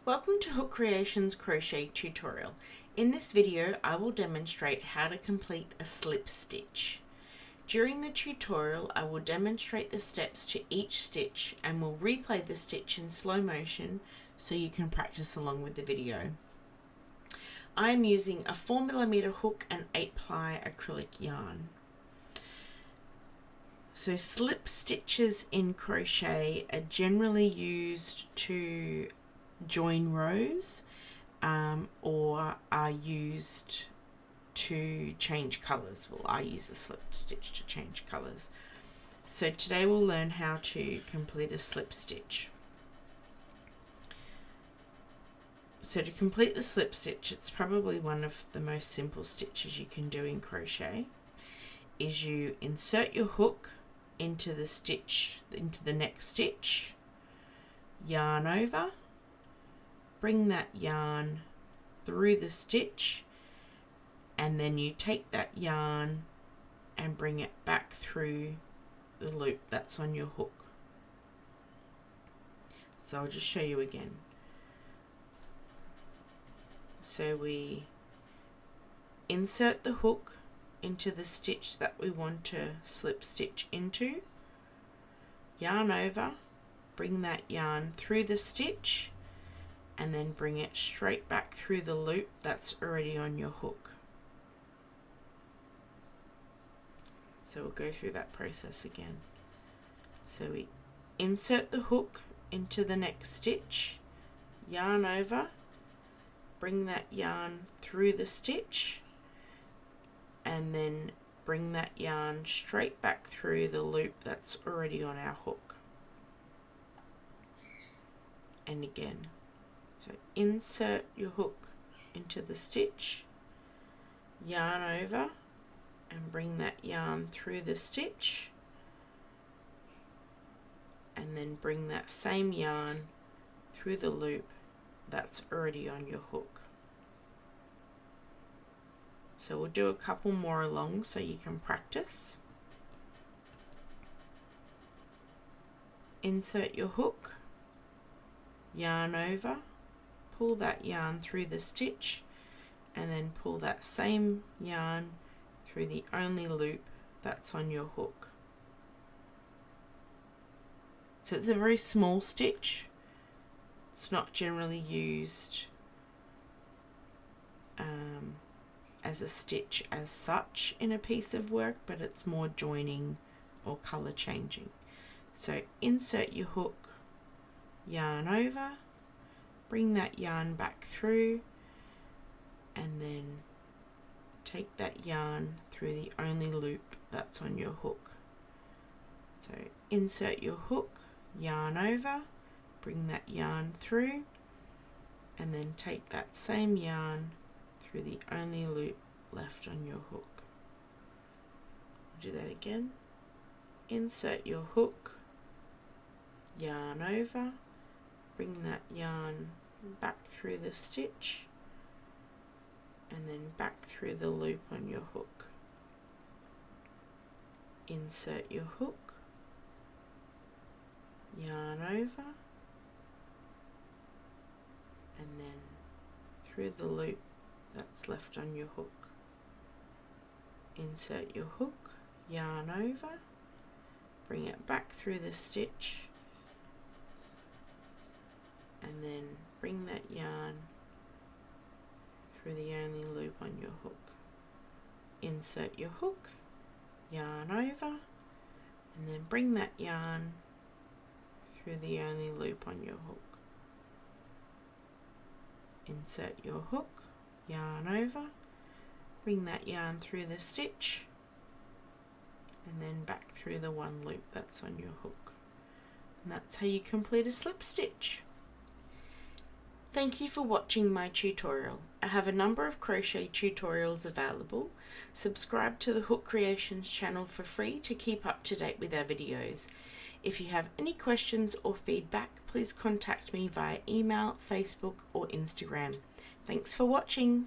Welcome to Hookreations crochet tutorial. In this video I will demonstrate how to complete a slip stitch. During the tutorial I will demonstrate the steps to each stitch and will replay the stitch in slow motion so you can practice along with the video. I am using a 4mm hook and 8-ply acrylic yarn. So slip stitches in crochet are generally used to join rows or are used to change colours. Well, I use a slip stitch to change colours. So today we'll learn how to complete a slip stitch. So to complete the slip stitch, it's probably one of the most simple stitches you can do in crochet, is you insert your hook into the stitch, into the next stitch, yarn over, bring that yarn through the stitch, and then you take that yarn and bring it back through the loop that's on your hook. So I'll just show you again. So we insert the hook into the stitch that we want to slip stitch into, yarn over, bring that yarn through the stitch, and then bring it straight back through the loop that's already on your hook. So we'll go through that process again. So we insert the hook into the next stitch, yarn over, bring that yarn through the stitch, and then bring that yarn straight back through the loop that's already on our hook. And again. So insert your hook into the stitch, yarn over, and bring that yarn through the stitch, and then bring that same yarn through the loop that's already on your hook. So we'll do a couple more along so you can practice. Insert your hook, yarn over, pull that yarn through the stitch, and then pull that same yarn through the only loop that's on your hook. So it's a very small stitch. It's not generally used as a stitch as such in a piece of work, but it's more joining or color changing. So insert your hook, yarn over, bring that yarn back through, and then take that yarn through the only loop that's on your hook. So insert your hook, yarn over, bring that yarn through, and then take that same yarn through the only loop left on your hook. Do that again. Insert your hook, yarn over, bring that yarn back through the stitch, and then back through the loop on your hook. Insert your hook, yarn over, and then through the loop that's left on your hook. Insert your hook, yarn over, bring it back through the stitch, and then bring that yarn through the only loop on your hook. Insert your hook, yarn over, and then bring that yarn through the only loop on your hook. Insert your hook, yarn over, bring that yarn through the stitch, and then back through the one loop that's on your hook. And that's how you complete a slip stitch. Thank you for watching my tutorial. I have a number of crochet tutorials available. Subscribe to the Hookreations channel for free to keep up to date with our videos. If you have any questions or feedback, please contact me via email, Facebook or Instagram. Thanks for watching.